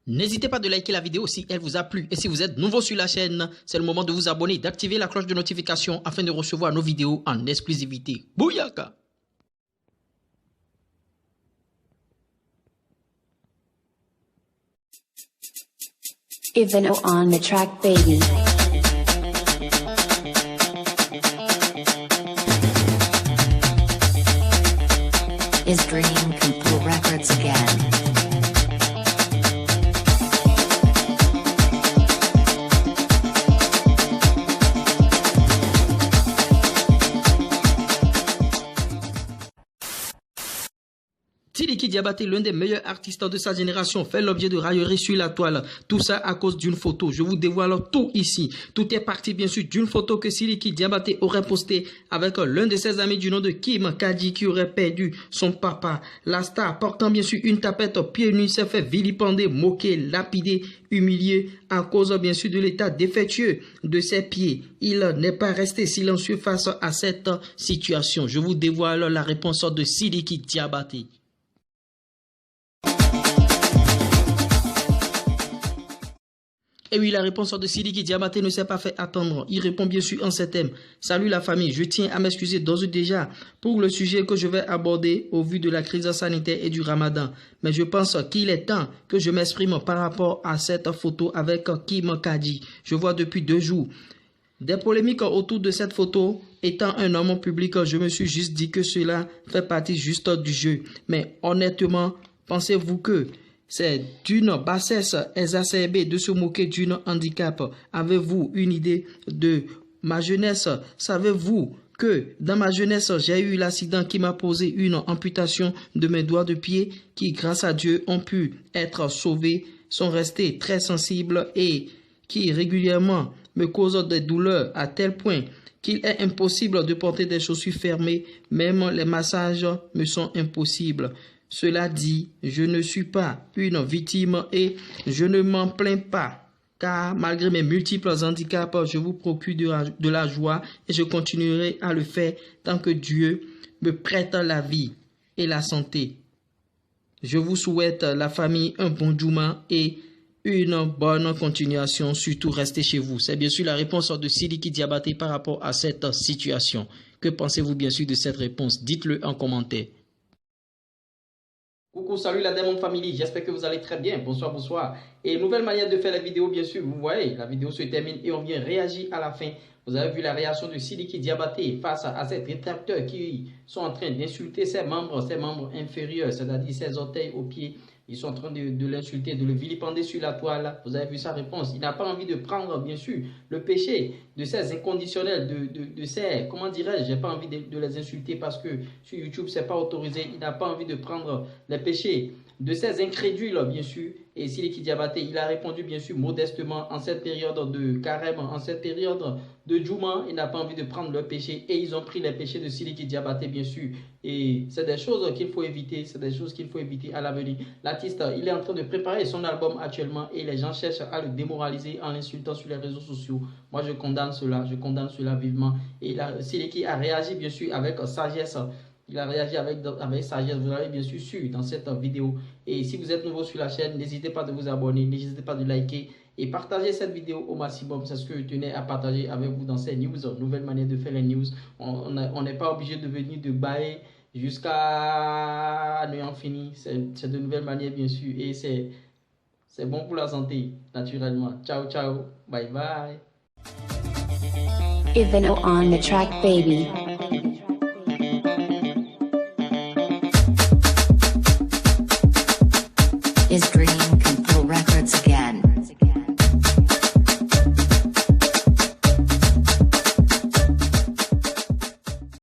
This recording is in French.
N'hésitez pas de liker la vidéo si elle vous a plu. Et si vous êtes nouveau sur la chaîne, c'est le moment de vous abonner, d'activer la cloche de notification afin de recevoir nos vidéos en exclusivité. Bouyaka! Eveno on the track, baby. Is Dream Complete Records again? Sidiki Diabaté, l'un des meilleurs artistes de sa génération, fait l'objet de railleries sur la toile. Tout ça à cause d'une photo. Je vous dévoile tout ici. Tout est parti bien sûr d'une photo que Sidiki Diabaté aurait postée avec l'un de ses amis du nom de Kim Kadi qui aurait perdu son papa. La star, portant bien sûr une tapette pieds nus, s'est fait vilipender, moquer, lapider, humilier à cause bien sûr de l'état défectueux de ses pieds. Il n'est pas resté silencieux face à cette situation. Je vous dévoile la réponse de Sidiki Diabaté. Et oui, la réponse de Sidiki Diabaté ne s'est pas fait attendre. Il répond bien sûr en ces thèmes. Salut la famille, je tiens à m'excuser d'ores et déjà pour le sujet que je vais aborder au vu de la crise sanitaire et du ramadan. Mais je pense qu'il est temps que je m'exprime par rapport à cette photo avec Kim Kadi. Je vois depuis 2 jours des polémiques autour de cette photo. Étant un homme public, je me suis juste dit que cela fait partie juste du jeu. Mais honnêtement, pensez-vous que c'est d'une bassesse exacerbée de se moquer d'un handicap? Avez-vous une idée de ma jeunesse? Savez-vous que dans ma jeunesse, j'ai eu l'accident qui m'a posé une amputation de mes doigts de pied qui, grâce à Dieu, ont pu être sauvés, sont restés très sensibles et qui régulièrement me causent des douleurs à tel point qu'il est impossible de porter des chaussures fermées. Même les massages me sont impossibles. Cela dit, je ne suis pas une victime et je ne m'en plains pas, car malgré mes multiples handicaps, je vous procure de la joie et je continuerai à le faire tant que Dieu me prête la vie et la santé. Je vous souhaite, la famille, un bon Juma et une bonne continuation, surtout restez chez vous. C'est bien sûr la réponse de Sidiki Diabaté par rapport à cette situation. Que pensez-vous bien sûr de cette réponse? Dites-le en commentaire. Coucou, salut la Diamond Family, j'espère que vous allez très bien. Bonsoir, bonsoir. Et nouvelle manière de faire la vidéo, bien sûr, vous voyez, la vidéo se termine et on vient réagir à la fin. Vous avez vu la réaction de Sidiki Diabaté face à ces détracteurs qui sont en train d'insulter ses membres inférieurs, c'est-à-dire ses orteils aux pieds. Ils sont en train de l'insulter, de le vilipender sur la toile. Vous avez vu sa réponse. Il n'a pas envie de prendre, bien sûr, le péché de ces inconditionnels, de ces, comment dirais-je, j'ai pas envie de les insulter parce que sur YouTube, c'est pas autorisé. Il n'a pas envie de prendre les péchés de ces incrédules, bien sûr. Et Sidiki Diabaté, il a répondu, bien sûr, modestement en cette période de carême, en cette période de Juma. Il n'a pas envie de prendre leur péché et ils ont pris les péchés de Sidiki Diabaté, bien sûr. Et c'est des choses qu'il faut éviter, c'est des choses qu'il faut éviter à l'avenir. L'artiste, il est en train de préparer son album actuellement et les gens cherchent à le démoraliser en l'insultant sur les réseaux sociaux. Moi, je condamne cela vivement. Et Sidiki a réagi, bien sûr, avec sagesse. Il a réagi avec sagesse, vous l'avez bien sûr su dans cette vidéo. Et si vous êtes nouveau sur la chaîne, n'hésitez pas de vous abonner, n'hésitez pas de liker et partager cette vidéo au maximum. C'est ce que je tenais à partager avec vous dans ces news, nouvelle manière de faire les news. On n'est pas obligé de venir de bailler jusqu'à néant fini. C'est de nouvelles manières bien sûr et c'est bon pour la santé naturellement. Ciao, ciao, bye bye. Eveno on the track, baby. Is Dream